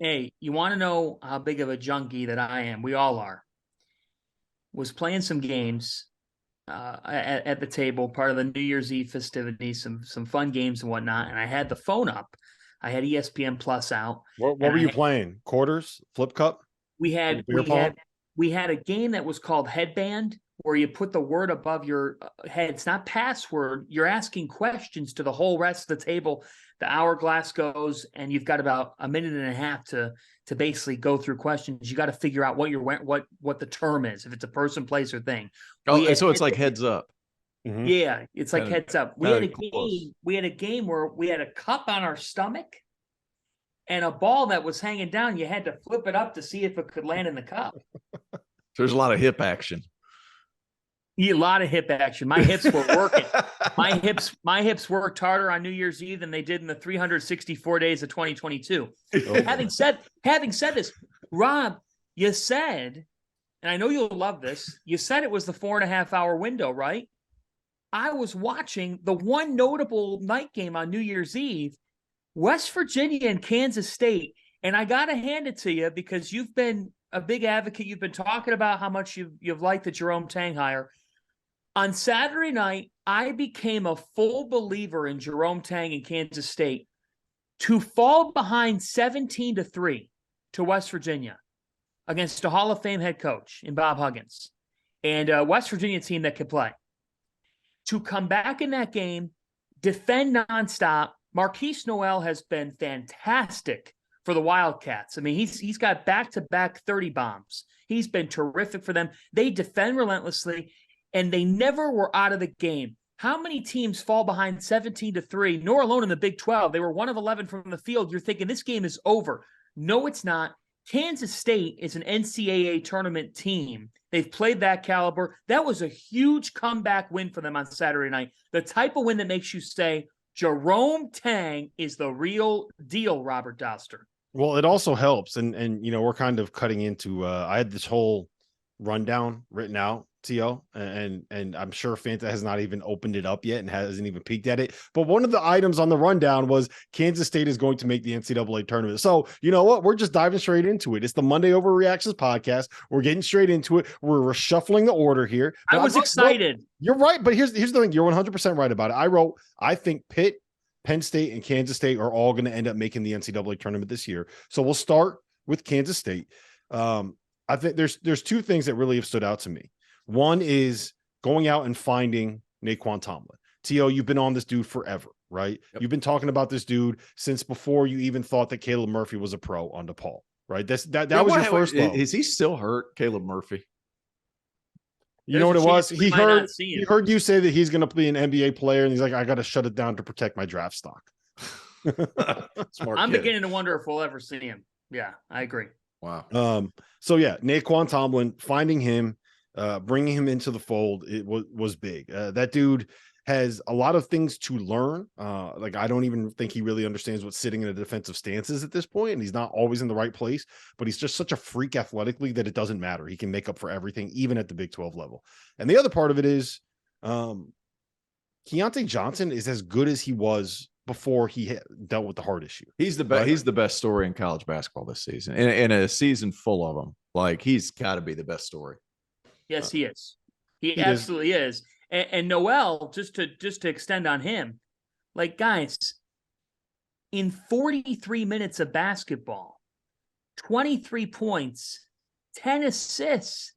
Hey, you want to know how big of a junkie that I am? We all are. Was playing some games at the table, part of the New Year's Eve festivities, some fun games and whatnot. And I had the phone up. I had ESPN Plus out. What were you playing? Quarters? Flip cup? We had Beer we pong? had we had a game that was called Headband, where you put the word above your head. It's not password. You're asking questions to the whole rest of the table. The hourglass goes, and you've got about a minute and a half to basically go through questions. You got to figure out what the term is, if it's a person, place, or thing. Oh, so it's like heads up. Mhm. Yeah, it's like heads up. We had a close. game. We had a game where we had a cup on our stomach and a ball that was hanging down. You had to flip it up to see if it could land in the cup. There's a lot of hip action. Yeah, a lot of hip action. My hips were working. My hips worked harder on New Year's Eve than they did in the 364 days of 2022. Oh. Having said this, Rob, you said, and I know you'll love this, you said it was the 4.5 hour window, right? I was watching the one notable night game on New Year's Eve, West Virginia and Kansas State. And I got to hand it to you because you've been a big advocate. You've been talking about how much you've liked the Jerome Tang hire. On Saturday night, I became a full believer in Jerome Tang and Kansas State to fall behind 17-3 to West Virginia against a Hall of Fame head coach in Bob Huggins and a West Virginia team that could play. To come back in that game, defend nonstop. Marquise Noel has been fantastic for the Wildcats. I mean, he's got back-to-back 30 bombs. He's been terrific for them. They defend relentlessly, and they never were out of the game. How many teams fall behind 17-3, nor alone in the Big 12? They were 1 of 11 from the field. You're thinking this game is over. No, it's not. Kansas State is an NCAA tournament team. They've played that caliber. That was a huge comeback win for them on Saturday night. The type of win that makes you say, Jerome Tang is the real deal, Robert Doster. Well, it also helps. And we're kind of cutting into, I had this whole rundown written out, T.O., and I'm sure Fanta has not even opened it up yet and hasn't even peeked at it. But one of the items on the rundown was Kansas State is going to make the NCAA tournament. So you know what? We're just diving straight into it. It's the Monday Overreactions podcast. We're getting straight into it. We're reshuffling the order here. I was excited. You're right. But here's the thing. You're 100% right about it. I think Pitt, Penn State, and Kansas State are all going to end up making the NCAA tournament this year. So we'll start with Kansas State. I think there's two things that really have stood out to me. One is going out and finding Naquan Tomlin. T.O., you've been on this dude forever, right? Yep. You've been talking about this dude since before you even thought that Caleb Murphy was a pro on DePaul, right? That was your first love. Is he still hurt, Caleb Murphy? You know what it was? He heard you say that he's going to be an NBA player, and he's like, I got to shut it down to protect my draft stock. Smart I'm kid. beginning to wonder if we'll ever see him. Yeah, I agree. Wow. So yeah, Naquan Tomlin, finding him, bringing him into the fold, it was big. That dude has a lot of things to learn. Like I don't even think he really understands what sitting in a defensive stance is at this point, and he's not always in the right place, but he's just such a freak athletically that it doesn't matter. He can make up for everything, even at the Big 12 level. And the other part of it is Keontae Johnson is as good as he was before he dealt with the heart issue. He's the best. Right? He's the best story in college basketball this season, in a season full of them. Like he's got to be the best story. Yes, he is. He absolutely is. And Noel, just to extend on him, like guys, in 43 minutes of basketball, 23 points, 10 assists,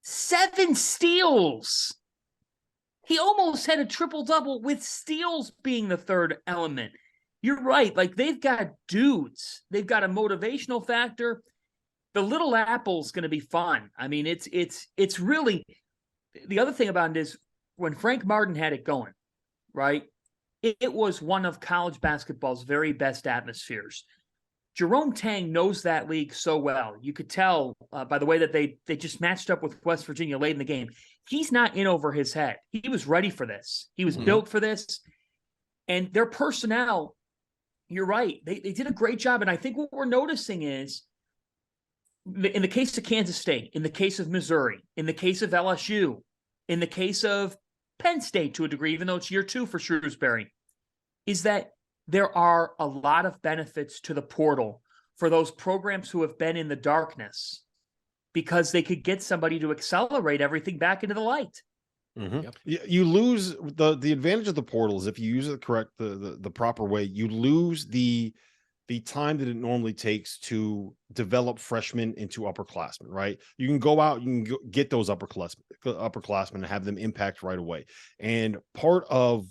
7 steals. He almost had a triple-double with steals being the third element. You're right. Like, they've got dudes. They've got a motivational factor. The little apple's going to be fun. I mean, it's really – the other thing about it is when Frank Martin had it going, right, it was one of college basketball's very best atmospheres. Jerome Tang knows that league so well. You could tell by the way that they just matched up with West Virginia late in the game. He's not in over his head. He was ready for this. He was built for this. And their personnel, you're right, they did a great job. And I think what we're noticing is, in the case of Kansas State, in the case of Missouri, in the case of LSU, in the case of Penn State to a degree, even though it's year 2 for Shrewsbury, is that there are a lot of benefits to the portal for those programs who have been in the darkness, because they could get somebody to accelerate everything back into the light. Mm-hmm. Yep. You lose the advantage of the portal is if you use it correct, the proper way, you lose the time that it normally takes to develop freshmen into upperclassmen, right? You can go out, you can get those upperclassmen and have them impact right away. And part of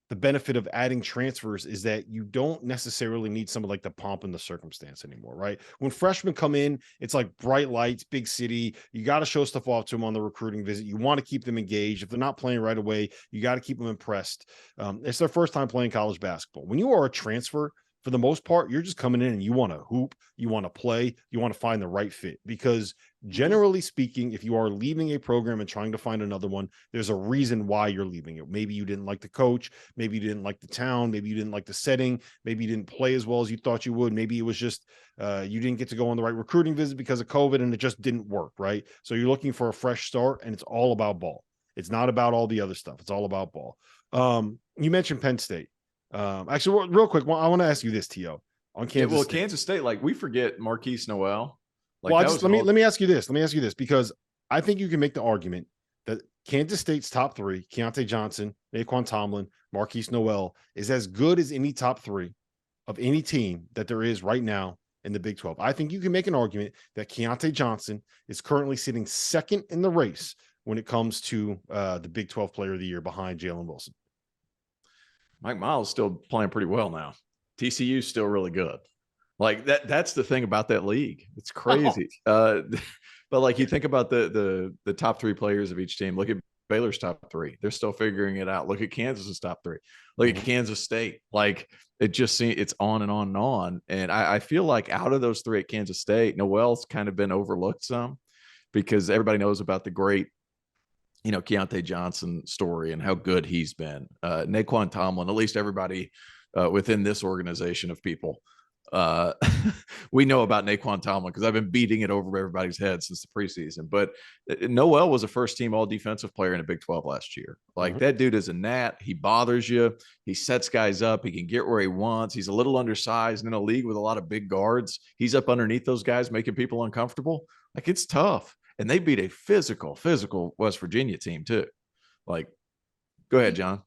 the benefit of adding transfers is that you don't necessarily need some of like the pomp and the circumstance anymore, right? When freshmen come in, it's like bright lights, big city. You got to show stuff off to them on the recruiting visit. You want to keep them engaged. If they're not playing right away, you got to keep them impressed. It's their first time playing college basketball. When you are a transfer, for the most part, you're just coming in and you want to hoop, you want to play, you want to find the right fit. Because generally speaking, if you are leaving a program and trying to find another one, there's a reason why you're leaving it. Maybe you didn't like the coach, maybe you didn't like the town, maybe you didn't like the setting, maybe you didn't play as well as you thought you would. Maybe it was just you didn't get to go on the right recruiting visit because of COVID and it just didn't work, right? So you're looking for a fresh start, and it's all about ball. It's not about all the other stuff. It's all about ball. You mentioned Penn State. Actually, real quick, I want to ask you this, T.O. on Kansas State. Kansas State, like we forget Marquise Noel. Like, well, let me ask you this. Let me ask you this, because I think you can make the argument that Kansas State's top three, Keontae Johnson, Naquan Tomlin, Marquise Noel, is as good as any top three of any team that there is right now in the Big 12. I think you can make an argument that Keontae Johnson is currently sitting second in the race when it comes to the Big 12 Player of the Year behind Jalen Wilson. Mike Miles still playing pretty well now. TCU's still really good. Like that's the thing about that league. It's crazy. But like you think about the top three players of each team. Look at Baylor's top three. They're still figuring it out. Look at Kansas's top three. Look at Kansas State. Like it just seems it's on and on and on. And I feel like out of those three at Kansas State, Noel's kind of been overlooked some because everybody knows about the great Keontae Johnson story and how good he's been. Naquan Tomlin, at least everybody within this organization of people, we know about Naquan Tomlin because I've been beating it over everybody's head since the preseason. But Noel was a first-team all-defensive player in the Big 12 last year. Like that dude is a gnat. He bothers you. He sets guys up. He can get where he wants. He's a little undersized in a league with a lot of big guards. He's up underneath those guys, making people uncomfortable. Like it's tough. And they beat a physical West Virginia team too. Like, go ahead, John.